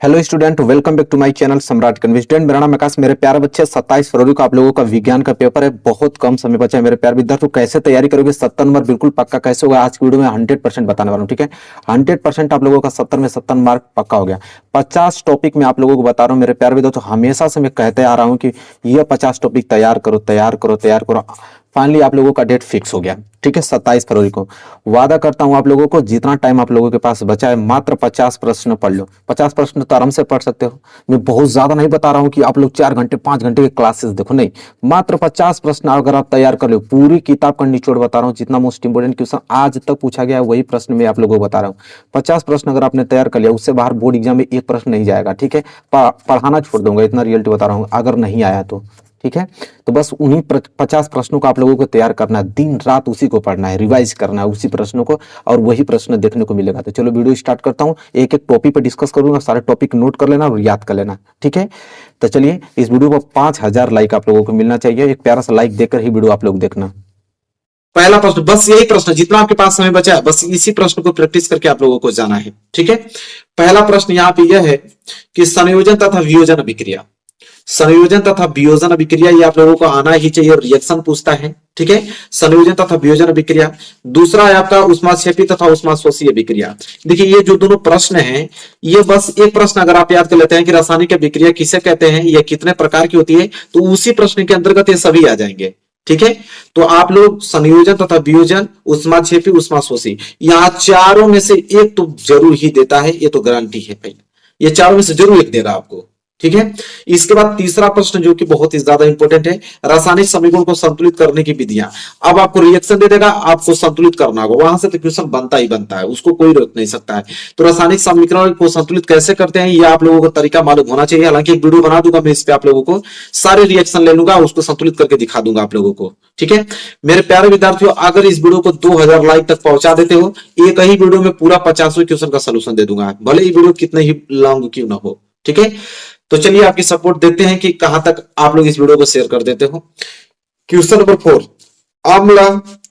Hello student, welcome back to my channel Samrat Kanvi. Student, मेरा नाम आकाश। मेरे प्यारे बच्चे, 27 फरवरी को आप लोगों का विज्ञान का पेपर है। बहुत कम समय बचा है मेरे प्यारे विद्यार्थियों। कैसे तैयारी करोगे? 70 नंबर बिल्कुल पक्का कैसे होगा, आज की वीडियो में 100% बताने वाला हूँ। ठीक है, 100% आप लोगों का 70 में 70 मार्क पक्का हो गया। 50 टॉपिक में आप लोगों को बता रहा हूँ मेरे प्यारे विद्यार्थियों। हमेशा से मैं कहते आ रहा हूँ कि ये 50 टॉपिक तैयार करो, तैयार करो, तैयार करो। फाइनली आप लोगों का डेट फिक्स हो गया। ठीक है, 27 फरवरी को। वादा करता हूं आप लोगों को, जितना टाइम आप लोगों के पास बचा है, मात्र 50 प्रश्न पढ़ लो। 50 प्रश्न तो आराम से पढ़ सकते हो। मैं बहुत ज्यादा नहीं बता रहा हूं कि आप लोग 4 घंटे 5 घंटे के क्लासेस देखो, नहीं। मात्र 50 प्रश्न अगर आप तैयार कर लो, पूरी किताब का निचोड़ बता रहा हूँ। जितना मोस्ट इंपोर्टेंट क्वेश्चन आज तक पूछा गया है वही प्रश्न मैं आप लोगों को बता रहा हूँ। 50 प्रश्न अगर आपने तैयार कर लिया, उससे बाहर बोर्ड एग्जाम में एक प्रश्न नहीं जाएगा। ठीक है, पढ़ाना छोड़ दूंगा, इतना रियलिटी बता रहा हूँ अगर नहीं आया तो। ठीक है, तो बस उन्हीं 50 प्रश्नों को आप लोगों को तैयार करना है। दिन रात उसी को पढ़ना है, रिवाइज करना है उसी प्रश्नों को, और वही प्रश्न देखने को मिलेगा। तो चलो वीडियो स्टार्ट करता हूं। एक एक टॉपिक पे डिस्कस करूंगा, सारे टॉपिक नोट कर लेना और याद कर लेना। ठीक है, तो चलिए, इस वीडियो को 5000 लाइक आप लोगों को मिलना चाहिए। एक प्यारा सा लाइक देकर ही वीडियो आप लोग देखना। पहला प्रश्न, बस यही प्रश्न, जितना आपके पास समय बचा है बस इसी प्रश्न को प्रैक्टिस करके आप लोगों को जाना है। ठीक है, पहला प्रश्न यहाँ पे यह है कि संयोजन तथा वियोजन अभिक्रिया, संयोजन तथा वियोजन अभिक्रिया, ये आप लोगों को आना ही चाहिए। रिएक्शन पूछता है। ठीक है, संयोजन तथा वियोजन अभिक्रिया। दूसरा है आपका उष्माक्षेपी तथा उष्माशोषी अभिक्रिया। देखिए, ये जो दोनों प्रश्न हैं, ये बस एक प्रश्न अगर आप याद कर लेते हैं कि रासायनिक अभिक्रिया किसे कहते हैं, यह कितने प्रकार की होती है, तो उसी प्रश्न के अंतर्गत ये सभी आ जाएंगे। ठीक है, तो आप लोग संयोजन तथा वियोजन, उष्माक्षेपी, उष्माशोषी, यहां चारों में से एक तो जरूर ही देता है, ये तो गारंटी है भाई। ये चारों में से जरूर एक देगा आपको। ठीक है, इसके बाद तीसरा प्रश्न जो कि बहुत ही ज्यादा इंपॉर्टेंट है, रासायनिक समीकरण को संतुलित करने की विधियां। अब आपको रिएक्शन दे देगा, आपको संतुलित करना होगा, वहां से तो क्वेश्चन बनता ही बनता है, उसको कोई रोक नहीं सकता है। तो रासायनिक समीकरण को संतुलित कैसे करते हैं, ये आप लोगों को तरीका मालूम होना चाहिए। हालांकि एक वीडियो बना दूंगा मैं इस पे, आप लोगों को सारे रिएक्शन ले लूंगा, उसको संतुलित करके दिखा दूंगा आप लोगों को। ठीक है, मेरे प्यारे विद्यार्थियों, अगर इस वीडियो को 2000 लाइक तक पहुंचा देते हो, एक ही वीडियो में पूरा 50वें क्वेश्चन का सोल्यूशन दे दूंगा, भले ही वीडियो कितने ही लॉन्ग क्यों ना हो। ठीक है, तो चलिए आपकी सपोर्ट देखते हैं कि कहां तक आप लोग इस वीडियो को शेयर कर देते हो। क्वेश्चन नंबर 4, अम्ल,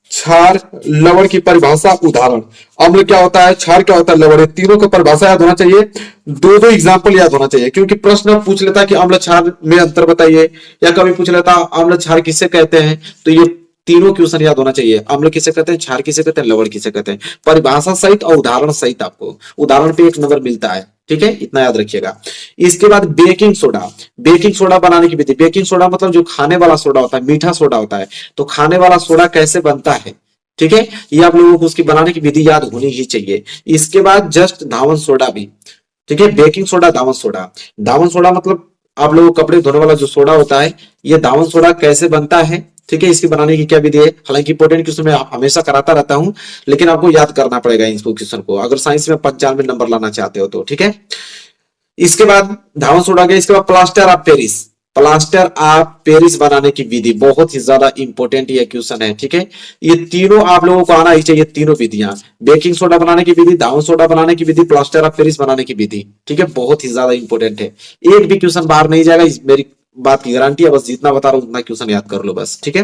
क्षार, लवण की परिभाषा, उदाहरण। अम्ल क्या होता है, क्षार क्या होता है, लवण, तीनों का परिभाषा याद होना चाहिए। दो एग्जाम्पल याद होना चाहिए, क्योंकि प्रश्न पूछ लेता है कि अम्ल क्षार में अंतर बताइए, या कभी पूछ लेता अम्ल क्षार किसे कहते हैं, तो ये तीनों क्वेश्चन याद होना चाहिए। अम्ल किसे कहते हैं, क्षार किसे कहते हैं, लवण किसे कहते हैं, परिभाषा सहित और उदाहरण सहित आपको उदाहरण पे 1 नंबर मिलता है। ठीक है, इतना याद रखिएगा। इसके बाद बेकिंग सोडा, बेकिंग सोडा बनाने की विधि। बेकिंग सोडा मतलब जो खाने वाला सोडा होता है, मीठा सोडा होता है, तो खाने वाला सोडा कैसे बनता है। ठीक है, ये आप लोगों को उसकी बनाने की विधि याद होनी ही चाहिए। इसके बाद जस्ट धावन सोडा भी। ठीक है, बेकिंग सोडा, धावन सोडा। धावन सोडा मतलब आप लोगों को कपड़े धोने वाला जो सोडा होता है, ये धावन सोडा कैसे बनता है। ठीक है, इसकी बनाने की क्या विधि है। हालांकि इंपॉर्टेंट क्वेश्चन मैं हमेशा कराता रहता हूं, लेकिन आपको याद करना पड़ेगा इस क्वेश्चन को, अगर साइंस में 95 नंबर लाना चाहते हो तो। ठीक है, इसके बाद धावन सोडा गया। इसके बाद plaster of Paris, plaster of Paris बनाने की विधि, बहुत ही ज्यादा इंपॉर्टेंट ये क्वेश्चन है। ठीक है, ये तीनों आप लोगों को आना ही चाहिए, तीनों विधियां, बेकिंग सोडा बनाने की विधि, धावन सोडा बनाने की विधि, प्लास्टर ऑफ पेरिस बनाने की विधि। ठीक है, बहुत ही ज्यादा इंपॉर्टेंट है, एक भी क्वेश्चन बाहर नहीं जाएगा, मेरी बात की गारंटी है। बस जितना बता रहा हूं उतना क्वेश्चन याद कर लो बस। ठीक है,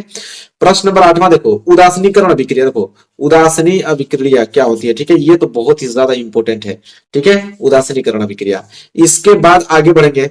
प्रश्न नंबर 8वां देखो, उदासीनीकरण अभिक्रिया। देखो, उदासीनी अभिक्रिया क्या होती है। ठीक है, ये तो बहुत ही ज्यादा इंपॉर्टेंट है। ठीक है, उदासीनीकरण अभिक्रिया। इसके बाद आगे बढ़ेंगे,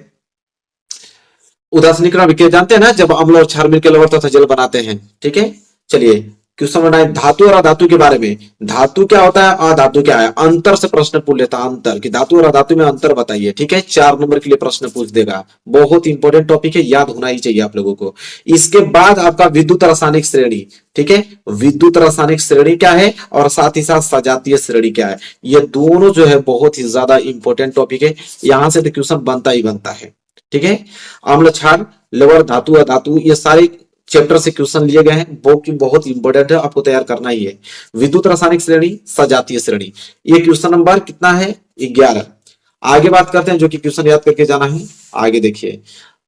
उदासीनीकरण अभिक्रिया जानते हैं ना, जब अम्ल और क्षार मिलकर लवण तथा जल बनाते हैं। ठीक है, चलिए क्वेश्चन बनाए धातु और अधातु के बारे में। धातु क्या होता है, अधातु क्या है, अंतर से प्रश्न पूछ लेता है, अंतर कि धातु और अधातु में अंतर बताइए। ठीक है, 4 नंबर के लिए प्रश्न पूछ देगा, बहुत इंपॉर्टेंट टॉपिक है, याद होना ही चाहिए आप लोगों को। इसके बाद आपका विद्युत रासायनिक श्रेणी। ठीक है, विद्युत रासायनिक श्रेणी क्या है, और साथ ही साथ सजातीय श्रेणी क्या है, ये दोनों जो है बहुत ही ज्यादा इंपॉर्टेंट टॉपिक है, यहां से तो क्वेश्चन बनता ही बनता है। ठीक है, अम्ल, क्षार, लवण, धातु, अधातु, ये सारे चैप्टर से क्वेश्चन लिए गए हैं, वो बहुत इंपॉर्टेंट है, आपको तैयार करना ही है। विद्युत रासायनिक श्रेणी, सजातीय श्रेणी, ये क्वेश्चन नंबर कितना है, 11। आगे बात करते हैं, जो कि क्वेश्चन याद करके जाना है। आगे देखिए,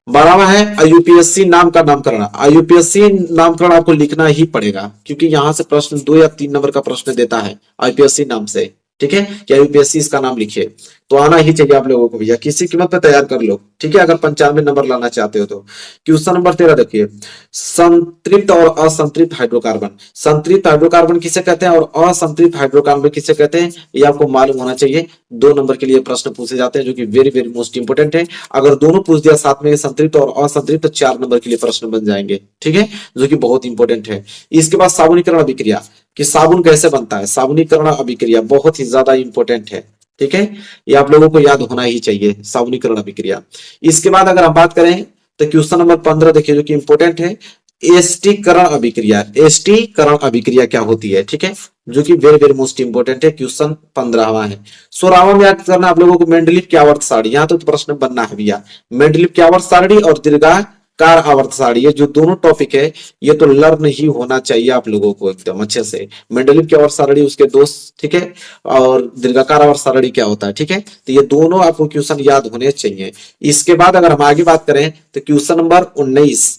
12वां है आईयूपीएससी नाम का नामकरण। आईयूपीएससी नामकरण आपको लिखना ही पड़ेगा, क्योंकि यहां से प्रश्न 2 या 3 नंबर का प्रश्न देता है आईयूपीएससी नाम से। ठीक है, क्या यूपीएससी इसका नाम लिखिए, तो आना ही चाहिए आप लोगों को भैया, किसी कीमत पे तैयार कर लो, ठीक है, अगर 95 नंबर लाना चाहते हो तो। क्वेश्चन नंबर 13 देखिए, संतृप्त और असंतृप्त हाइड्रोकार्बन, संतृप्त हाइड्रोकार्बन किसे कहते हैं और असंतृप्त हाइड्रोकार्बन किसे कहते हैं, ये आपको मालूम होना चाहिए। 2 नंबर के लिए प्रश्न पूछे जाते हैं जो कि वेरी वेरी मोस्ट इंपोर्टेंट है। अगर दोनों पूछ दिया साथ में, संतृप्त और असंतृप्त, तो 4 नंबर के लिए प्रश्न बन जाएंगे, ठीक है, जो कि बहुत इंपॉर्टेंट है। इसके बाद साबुनीकरण अभिक्रिया, कि साबुन कैसे बनता है, साबुनीकरण अभिक्रिया बहुत ही ज्यादा इंपॉर्टेंट है, ठीक है, ये आप लोगों को याद होना ही चाहिए, साबुनीकरण अभिक्रिया। इसके बाद अगर हम बात करें तो क्वेश्चन नंबर 15 देखिए, जो कि इंपॉर्टेंट है, एस्टीकरण अभिक्रिया, एस्टीकरण अभिक्रिया क्या होती है, ठीक है, जो कि वेरी वेरी मोस्ट इंपोर्टेंट है, क्वेश्चन 15वां है। 16वां में याद करना आप लोगों को, मेंडलीव की आवर्त सारणी, यहाँ तो प्रश्न बनना है भैया, मेंडलीव की आवर्त सारणी और दीर्घाकार आवर्त सारणी, ये जो दोनों टॉपिक है ये तो लर्न ही होना चाहिए आप लोगों को एकदम अच्छे से। मेंडलीव की आवर्त सारणी, उसके दोस्त, ठीक है, और दीर्घाकार आवर्त सारणी क्या होता है, ठीक है, तो ये दोनों आपको क्वेश्चन याद होने चाहिए। इसके बाद अगर हम आगे बात करें तो क्वेश्चन नंबर 19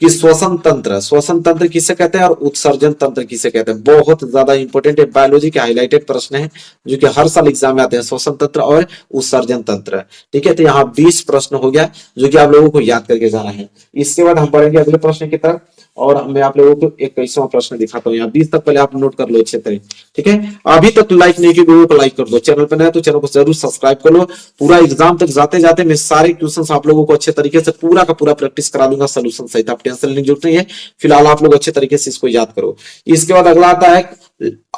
कि श्वसन तंत्र, श्वसन तंत्र किसे कहते हैं और उत्सर्जन तंत्र किसे कहते हैं, बहुत ज्यादा इंपॉर्टेंट है, बायोलॉजी के हाईलाइटेड प्रश्न है जो कि हर साल एग्जाम में आते हैं, श्वसन तंत्र और उत्सर्जन तंत्र, ठीक है, तो यहाँ 20 प्रश्न हो गया जो कि आप लोगों को याद करके जाना है। इसके बाद हम बढ़ेंगे अगले प्रश्न की तरफ, और मैं आप लोगों को 21वां प्रश्न दिखाता हूँ, यहाँ 20 तक पहले आप नोट कर लो अच्छे तरह, ठीक है, अभी तक लाइक नहीं किया वीडियो को लाइक कर दो, चैनल पर नया तो चैनल को जरूर सब्सक्राइब कर लो। पूरा एग्जाम तक जाते जाते मैं सारे क्वेश्चन आप लोगों को अच्छे तरीके से पूरा का पूरा प्रैक्टिस करा दूंगा सोल्यूशन सहित, आप टेंशन लेने की जरूरत नहीं है, फिलहाल आप लोग अच्छे तरीके से इसको याद करो। इसके बाद अगला आता है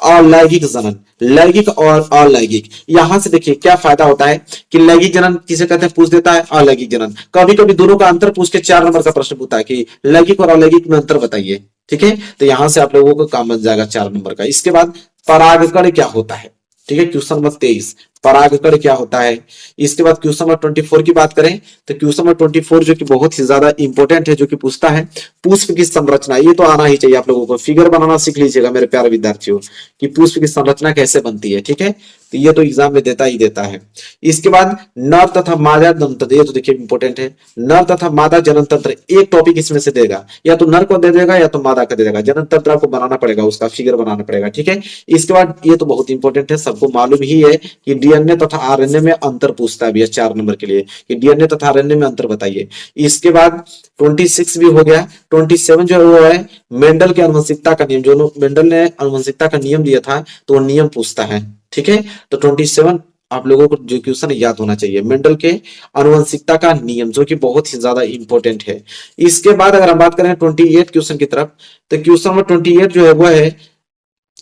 अलैंगिक जनन, लैंगिक और अलैंगिक, यहां से देखिए क्या फायदा होता है कि लैंगिक जनन किसे कहते हैं पूछ देता है, अलैंगिक जनन, कभी कभी दोनों का अंतर पूछ के 4 नंबर का प्रश्न पूछता है कि लैंगिक और अलैंगिक में अंतर बताइए, ठीक है, तो यहां से आप लोगों को काम बन जाएगा 4 नंबर का। इसके बाद परागकण क्या होता है, ठीक है, क्वेश्चन नंबर 23 परागकण क्या होता है। इसके बाद क्वेश्चन नंबर 24 की बात करें तो क्वेश्चन नंबर 24 जो कि बहुत ही ज्यादा इंपॉर्टेंट है, जो कि पूछता है पुष्प की संरचना, ये तो आना ही चाहिए आप लोगों को, फिगर बनाना सीख लीजिएगा मेरे प्यारे विद्यार्थियों कि पुष्प की संरचना कैसे बनती है, ठीक है, तो ये तो एग्जाम में देता ही देता है। इसके बाद नर तथा मादा जनन तंत्र, ये तो देखिए इंपॉर्टेंट है, नर तथा मादा जनन तंत्र, एक टॉपिक इसमें से देगा, या तो नर को दे देगा या तो मादा का दे देगा, जनन तंत्र आपको बनाना पड़ेगा, उसका फिगर बनाना पड़ेगा, ठीक है। इसके बाद ये तो बहुत इंपॉर्टेंट है, सबको मालूम ही है कि डीएनए तथा आरएनए में अंतर पूछता है भैया 4 नंबर के लिए, कि डीएनए तथा आरएनए में अंतर बताइए। इसके बाद 26 भी हो गया, 27 जो है वो है मेंडल के आनुवंशिकता का नियम, जो मेंडल ने आनुवंशिकता का नियम दिया था तो वो नियम पूछता है, ठीक है, तो 27 आप लोगों को जो क्वेश्चन याद होना चाहिए, मेंडल के आनुवंशिकता का नियम, जो कि बहुत ही ज्यादा इंपॉर्टेंट है। इसके बाद अगर हम बात करें 28 क्वेश्चन की तरफ, तो क्वेश्चन नंबर 28 जो है वो है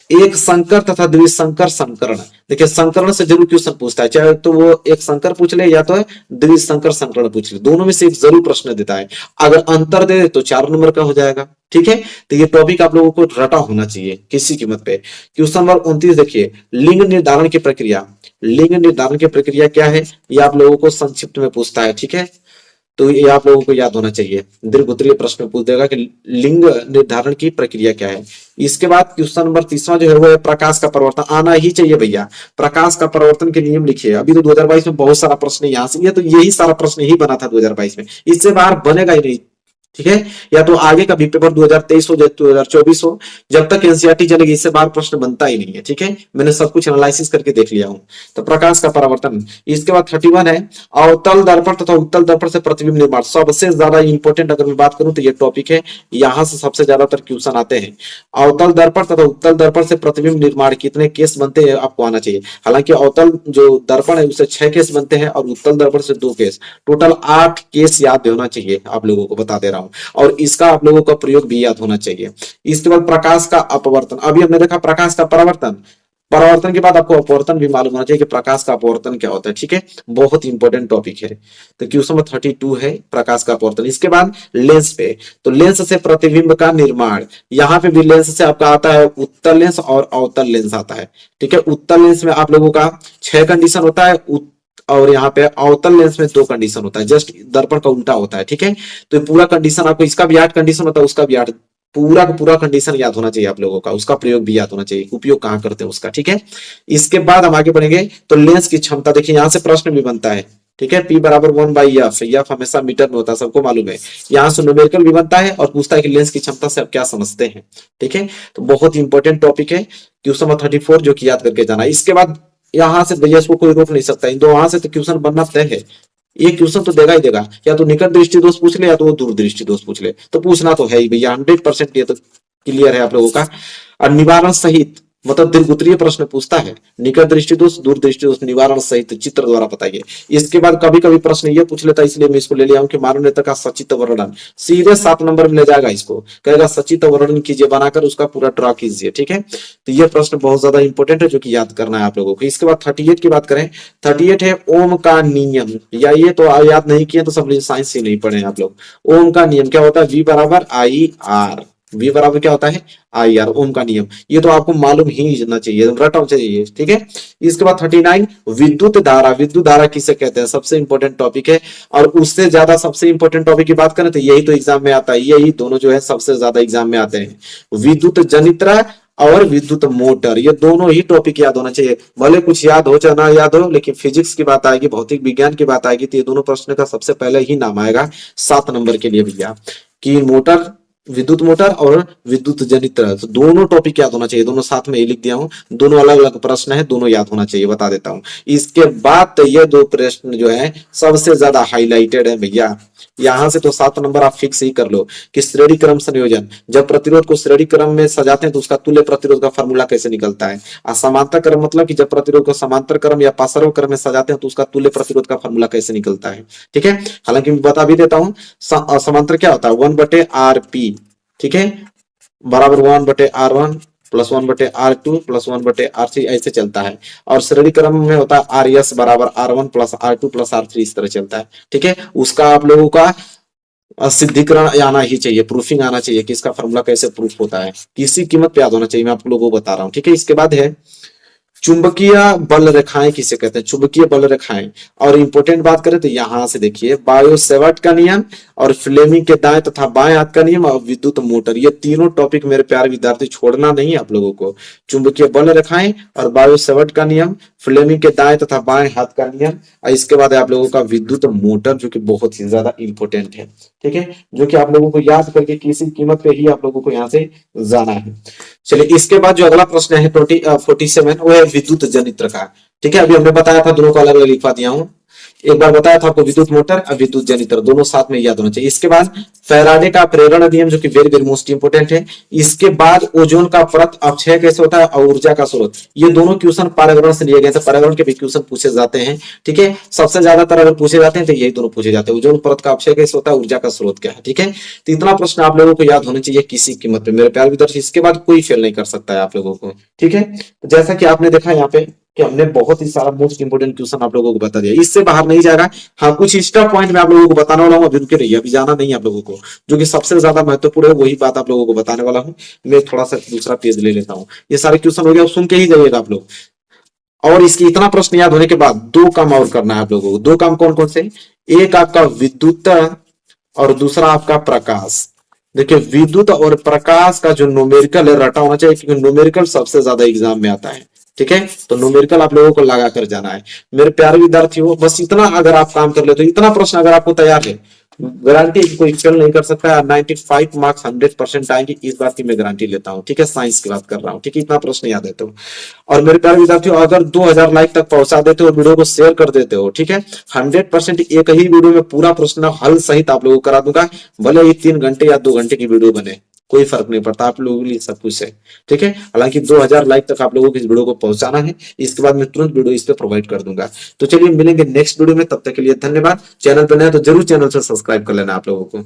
एक संकर तथा द्विसंकर संकरण, देखिए संकरण से जरूर क्वेश्चन पूछता है, चाहे तो वो एक संकर पूछ ले या तो द्विसंकर संकरण पूछ ले, दोनों में से एक जरूर प्रश्न देता है, अगर अंतर दे तो 4 नंबर का हो जाएगा, ठीक है, तो ये टॉपिक आप लोगों को रटा होना चाहिए किसी कीमत पे। क्वेश्चन नंबर 29 देखिए, लिंग निर्धारण की प्रक्रिया, लिंग निर्धारण की प्रक्रिया क्या है ये आप लोगों को संक्षिप्त में पूछता है, ठीक है, तो ये आप लोगों को याद होना चाहिए, दीर्घ उत्तरीय प्रश्न पूछ देगा कि लिंग निर्धारण की प्रक्रिया क्या है। इसके बाद क्वेश्चन नंबर 30वां जो है वो है प्रकाश का परिवर्तन, आना ही चाहिए भैया, प्रकाश का परिवर्तन के नियम लिखिए, अभी तो 2022 में बहुत सारा प्रश्न यहाँ से, ये तो यही सारा प्रश्न ही बना था 2022 में, इससे बाहर बनेगा ही नहीं, ठीक है, या तो आगे का भी पेपर 2023 हो या 2024 हो, जब तक एनसीईआरटी चलेगी इससे बाहर प्रश्न बनता ही नहीं है, ठीक है, मैंने सब कुछ एनालिसिस करके देख लिया हूं। तो प्रकाश का परावर्तन, इसके बाद 31 है अवतल दर्पण तथा उत्तल दर्पण से प्रतिबिंब निर्माण, सबसे ज्यादा इंपॉर्टेंट अगर मैं बात करूं तो ये टॉपिक है, यहां से सबसे ज्यादातर क्वेश्चन आते हैं। अवतल दर्पण तथा उत्तल दर्पण से प्रतिबिंब निर्माण कितने केस बनते हैं आपको आना चाहिए, हालांकि अवतल जो दर्पण है उससे 6 केस बनते हैं और उत्तल दर्पण से 2 केस, टोटल 8 केस याद होना चाहिए, आप लोगों को बता दे रहा हूं, और इसका आप लोगों का प्रयोग भी याद होना चाहिए। इसके बाद प्रकाश का अपवर्तन, अभी हमने देखा प्रकाश का परावर्तन, परावर्तन के बाद आपको अपवर्तन भी मालूम होना चाहिए कि प्रकाश का अपवर्तन क्या होता है, ठीक है, बहुत इंपॉर्टेंट टॉपिक है। तो क्वेश्चन नंबर 32 है प्रकाश का अपवर्तन। इसके बाद लेंस पे, तो लेंस से प्रतिबिंब का निर्माण, यहां पे भी लेंस से आपका आता है उत्तल लेंस और अवतल लेंस आता है, ठीक है, उत्तल लेंस में आप लोगों का 6 कंडीशन होता है और यहाँ पे अवतल लेंस में 2 कंडीशन होता है, जस्ट दर्पण का उल्टा होता है, ठीक है, तो पूरा कंडीशन आपको, इसका भी 8 कंडीशन होता है, उसका भी 8, पूरा का पूरा कंडीशन याद होना चाहिए आप लोगों का, उसका प्रयोग भी याद होना चाहिए, उपयोग कहां करते हैं उसका, ठीक है। इसके बाद हम आगे बढ़ेंगे तो लेंस की क्षमता, देखिए यहां से प्रश्न भी बनता है, ठीक है, P बराबर 1/f, एफ हमेशा मीटर में होता है, सबको मालूम है, यहां से न्यूमेरिकल भी बनता है और पूछता है कि लेंस की क्षमता से आप क्या समझते हैं, ठीक है, तो बहुत इंपॉर्टेंट टॉपिक है क्वेश्चन नंबर 34 जो कि याद करके जाना। इसके बाद यहाँ से भैया इसको कोई रोक नहीं सकता, इन दो वहां से तो क्वेश्चन बनना तय है। ये क्वेश्चन तो देगा ही देगा, या तो निकट दृष्टि दोष पूछ ले या तो वो दूर दृष्टि दोष पूछ ले, तो पूछना तो है ही भैया 100%। ये तो क्लियर है आप लोगों का। और निवारण सहित मतलब दीर्घोत्तरीय प्रश्न पूछता है, निकट दृष्टि दोष दूर दृष्टि दोष निवारण सहित चित्र द्वारा बताइए। इसके बाद कभी कभी प्रश्न ये पूछ लेता है, इसलिए मैं इसको ले लिया हूं कि मानव नेता का सचित्र वर्णन, सीधे 7 नंबर में ले जाएगा इसको, कहेगा सचित्र वर्णन कीजिए बनाकर, उसका पूरा ड्रॉ कीजिए। ठीक है, तो ये प्रश्न बहुत ज्यादा इंपॉर्टेंट है जो कि याद करना है आप लोगों को। इसके बाद 38 की बात करें, 38 है ओम का नियम, या ये तो याद नहीं किए तो सब साइंस ही नहीं पढ़े आप लोग। ओम का नियम क्या होता है, वी बराबर आई आर, वी बराबर क्या होता है आई आर, ओम का नियम, ये तो आपको मालूम ही होना चाहिए, रटा चाहिए। ठीक है, इसके बाद 39 विद्युत धारा, विद्युत धारा किसे कहते हैं, सबसे इंपॉर्टेंट टॉपिक है। और उससे ज्यादा सबसे इंपॉर्टेंट टॉपिक की बात करें तो यही तो एग्जाम में आता है, यही दोनों जो है सबसे ज्यादा एग्जाम में आते हैं, विद्युत जनित्र और विद्युत मोटर, ये दोनों ही टॉपिक याद होना चाहिए। भले कुछ याद हो चाहे ना याद हो, लेकिन फिजिक्स की बात आएगी, भौतिक विज्ञान की बात आएगी, तो ये दोनों प्रश्न का सबसे पहले ही नाम आएगा 7 नंबर के लिए भैया, कि मोटर, विद्युत मोटर और विद्युत जनित्र, तो दोनों टॉपिक याद होना चाहिए, दोनों साथ में ही लिख दिया हूं, दोनों अलग अलग प्रश्न है, दोनों याद होना चाहिए, बता देता हूं। इसके बाद तो ये दो प्रश्न जो है सबसे ज्यादा हाईलाइटेड है भैया, यहां से तो 7 नंबर आप फिक्स ही कर लो कि श्रेणी क्रम संयोजन, जब प्रतिरोध को श्रेणी क्रम में सजाते हैं तो उसका तुल्य प्रतिरोध का फॉर्मूला कैसे निकलता है। और समांतर क्रम मतलब कि जब प्रतिरोध को समांतर क्रम या पार्श्व क्रम में सजाते हैं तो उसका तुल्य प्रतिरोध का फॉर्मूला कैसे निकलता है। ठीक है, हालांकि मैं बता भी देता हूं, समांतर क्या होता है 1/RP, ठीक है, बराबर 1/R1 plus 1/R2 plus 1/R3 ऐसे चलता है। और श्रेणी क्रम में होता है RS बराबर R1 plus R2 plus R3, इस तरह चलता है। ठीक है, उसका आप लोगों का सिद्धिकरण आना ही चाहिए, प्रूफिंग आना चाहिए कि इसका फॉर्मूला कैसे प्रूफ होता है, किसी कीमत पे याद होना चाहिए, मैं आप लोगों को बता रहा हूँ। ठीक है, इसके बाद है चुंबकीय बल रेखाएं किसे कहते हैं, चुंबकीय बल रेखाएं। और इंपॉर्टेंट बात करें तो यहां से देखिए, बायो सेवर्ट का नियम और फ्लेमिंग के दाएं तथा बाएं हाथ का नियम और विद्युत मोटर, ये तीनों टॉपिक मेरे प्यारे विद्यार्थी छोड़ना नहीं आप लोगों को। चुंबकीय बल रेखाएं और बायो सेवर्ट का नियम, फ्लेमिंग के दाएं तथा बाएं हाथ का नियम, और इसके बाद है आप लोगों का विद्युत मोटर, जो कि बहुत ही ज्यादा इंपॉर्टेंट है। ठीक है, जो कि आप लोगों को याद करके किसी कीमत पे ही आप लोगों को यहाँ से जाना है। चलिए, इसके बाद जो अगला प्रश्न है 47, वो है विद्युत जनित्र का। ठीक है, अभी हमने बताया था, दोनों को अलग अलग लिखवा दिया हूं, एक बार बताया था आपको, विद्युत मोटर और विद्युत जनित्र दोनों साथ में याद होना चाहिए। इसके बाद फैराडे का प्रेरण नियम, जो कि वेरी वेरी मोस्ट इंपोर्टेंट है। इसके बाद ओजोन का परत अपक्षय कैसे होता है और ऊर्जा का स्रोत, ये दोनों क्वेश्चन पर्यावरण से लिए गए थे, पर्यावरण के भी क्वेश्चन पूछे जाते हैं। ठीक है, सबसे ज्यादातर अगर पूछे जाते हैं तो यही दोनों पूछे जाते हैं, ओजोन परत का अपक्षय कैसे होता है, ऊर्जा का स्रोत क्या है। ठीक है, तो इतना प्रश्न आप लोगों को याद होना चाहिए किसी कीमत पे मेरे प्यारे विद्यार्थी, इसके बाद कोई फेल नहीं कर सकता है आप लोगों को। ठीक है, जैसा कि आपने देखा यहाँ पे कि हमने बहुत ही सारा मोस्ट इंपोर्टेंट क्वेश्चन आप लोगों को बता दिया, इससे बाहर नहीं जाएगा। हाँ, कुछ एक्स्ट्रा पॉइंट मैं आप लोगों को बताने वाला हूँ, अभी रुके रहिए, अभी जाना नहीं है आप लोगों को, जो कि सबसे ज्यादा महत्वपूर्ण है वही बात आप लोगों को बताने वाला हूँ। मैं थोड़ा सा दूसरा पेज ले लेता हूँ, ये सारे क्वेश्चन हो गया, सुन के ही जाइएगा आप लोग। और इसकी इतना प्रश्न याद होने के बाद 2 काम और करना है आप लोगों को। 2 काम कौन कौन से, एक आपका विद्युत और दूसरा आपका प्रकाश। देखिए, विद्युत और प्रकाश का जो न्यूमेरिकल है रटा होना चाहिए, क्योंकि न्यूमेरिकल सबसे ज्यादा एग्जाम में आता है। ठीक है, तो न्यूमेरिकल आप लोगों को लगा कर जाना है मेरे प्यारे विद्यार्थियों। बस इतना अगर आप काम कर ले तो इतना प्रश्न अगर आपको तैयार है, गारंटी कोई फेल नहीं कर सकता है। 95 मार्क्स 100% आएंगे, इस बात की मैं गारंटी लेता हूँ। ठीक है, साइंस की बात कर रहा हूँ। ठीक है, इतना प्रश्न याद है तो। और मेरे प्यारे विद्यार्थियों, अगर 2000 लाइक तक पहुंचा देते हो, वीडियो को शेयर कर देते हो, ठीक है, 100% एक ही वीडियो में पूरा प्रश्न हल सहित आप लोगों को करा दूंगा। भले ही 3 घंटे या 2 घंटे की वीडियो बने, कोई फर्क नहीं पड़ता, आप लोगों के लिए सब कुछ है। ठीक है, हालांकि 2000 लाइक तक आप लोगों को इस वीडियो को पहुंचाना है, इसके बाद मैं तुरंत वीडियो इस पे प्रोवाइड कर दूंगा। तो चलिए मिलेंगे नेक्स्ट वीडियो में, तब तक के लिए धन्यवाद। चैनल पर नए तो जरूर चैनल से सब्सक्राइब कर लेना आप लोगों को।